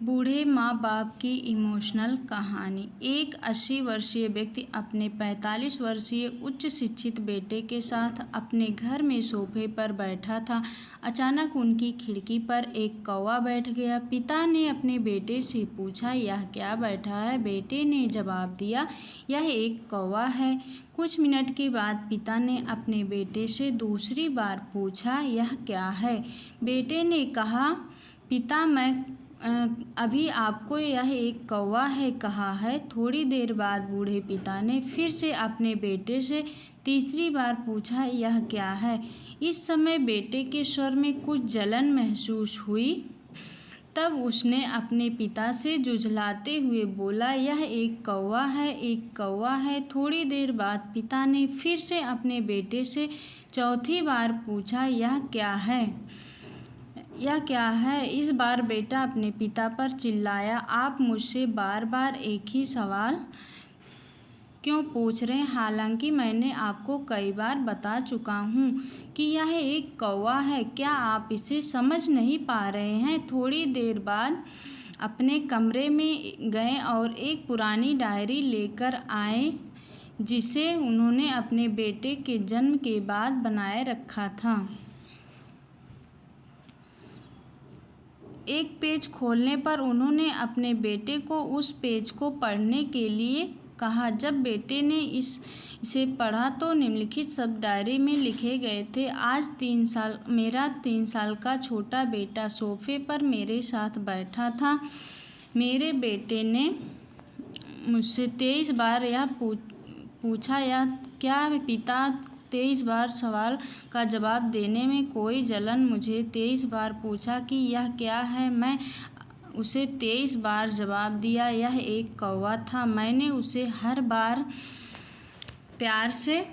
बूढ़े माँ बाप की इमोशनल कहानी। एक 80 वर्षीय व्यक्ति अपने 45 वर्षीय उच्च शिक्षित बेटे के साथ अपने घर में सोफे पर बैठा था। अचानक उनकी खिड़की पर एक कौवा बैठ गया। पिता ने अपने बेटे से पूछा, यह क्या बैठा है? बेटे ने जवाब दिया, यह एक कौवा है। कुछ मिनट के बाद पिता ने अपने बेटे से दूसरी बार पूछा, यह क्या है? बेटे ने कहा, पिता मैं अभी आपको यह एक कौवा है कहा है। थोड़ी देर बाद बूढ़े पिता ने फिर से अपने बेटे से तीसरी बार पूछा, यह क्या है? इस समय बेटे के स्वर में कुछ जलन महसूस हुई। तब उसने अपने पिता से जुझलाते हुए बोला, यह एक कौवा है, एक कौवा है। थोड़ी देर बाद पिता ने फिर से अपने बेटे से चौथी बार पूछा, यह क्या है? यह क्या है? इस बार बेटा अपने पिता पर चिल्लाया, आप मुझसे बार बार एक ही सवाल क्यों पूछ रहे हैं? हालांकि मैंने आपको कई बार बता चुका हूँ कि यह एक कौवा है। क्या आप इसे समझ नहीं पा रहे हैं? थोड़ी देर बाद अपने कमरे में गए और एक पुरानी डायरी लेकर आए जिसे उन्होंने अपने बेटे के जन्म के बाद बनाए रखा था। एक पेज खोलने पर उन्होंने अपने बेटे को उस पेज को पढ़ने के लिए कहा। जब बेटे ने इसे पढ़ा तो निम्नलिखित शब्द डायरी में लिखे गए थे। आज मेरा 3 साल का छोटा बेटा सोफे पर मेरे साथ बैठा था। मेरे बेटे ने मुझसे 23 बार यह पूछा, यह क्या? पिता 23 बार सवाल का जवाब देने में कोई जलन। मुझे 23 बार पूछा कि यह क्या है। मैं उसे 23 बार जवाब दिया, यह एक कौवा था। मैंने उसे हर बार प्यार से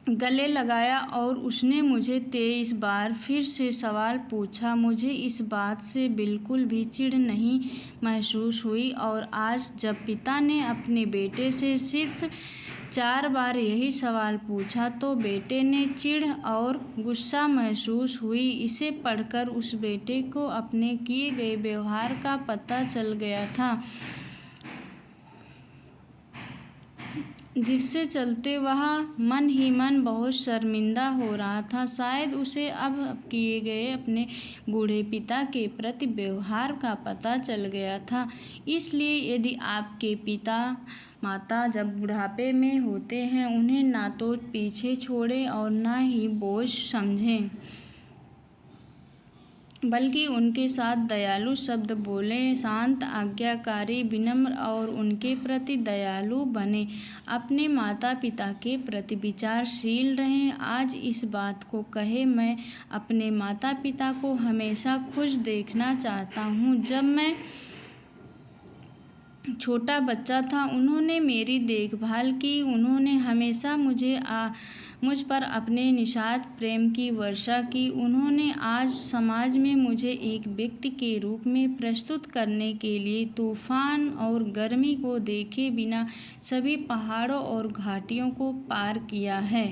गले लगाया और उसने मुझे 23 बार फिर से सवाल पूछा। मुझे इस बात से बिल्कुल भी चिढ़ नहीं महसूस हुई और आज जब पिता ने अपने बेटे से सिर्फ 4 बार यही सवाल पूछा तो बेटे ने चिढ़ और गुस्सा महसूस हुई। इसे पढ़कर उस बेटे को अपने किए गए व्यवहार का पता चल गया था, जिससे चलते वह मन ही मन बहुत शर्मिंदा हो रहा था। शायद उसे अब किए गए अपने बूढ़े पिता के प्रति व्यवहार का पता चल गया था। इसलिए यदि आपके पिता माता जब बुढ़ापे में होते हैं, उन्हें ना तो पीछे छोड़ें और ना ही बोझ समझें, बल्कि उनके साथ दयालु शब्द बोलें। शांत, आज्ञाकारी, विनम्र और उनके प्रति दयालु बने। अपने माता पिता के प्रति विचारशील रहें। आज इस बात को कहें, मैं अपने माता पिता को हमेशा खुश देखना चाहता हूँ। जब मैं छोटा बच्चा था उन्होंने मेरी देखभाल की। उन्होंने हमेशा मुझ पर अपने निस्वार्थ प्रेम की वर्षा की। उन्होंने आज समाज में मुझे एक व्यक्ति के रूप में प्रस्तुत करने के लिए तूफान और गर्मी को देखे बिना सभी पहाड़ों और घाटियों को पार किया है।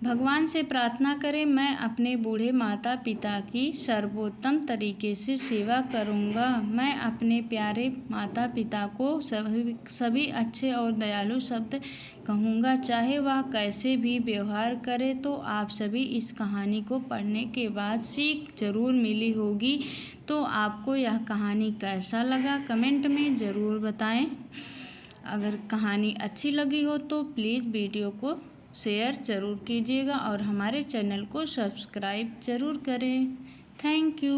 भगवान से प्रार्थना करें, मैं अपने बूढ़े माता पिता की सर्वोत्तम तरीके से सेवा करूंगा। मैं अपने प्यारे माता पिता को सभी अच्छे और दयालु शब्द कहूँगा, चाहे वह कैसे भी व्यवहार करे। तो आप सभी इस कहानी को पढ़ने के बाद सीख जरूर मिली होगी। तो आपको यह कहानी कैसा लगा कमेंट में ज़रूर बताएं। अगर कहानी अच्छी लगी हो तो प्लीज़ वीडियो को शेयर ज़रूर कीजिएगा और हमारे चैनल को सब्सक्राइब ज़रूर करें। Thank you.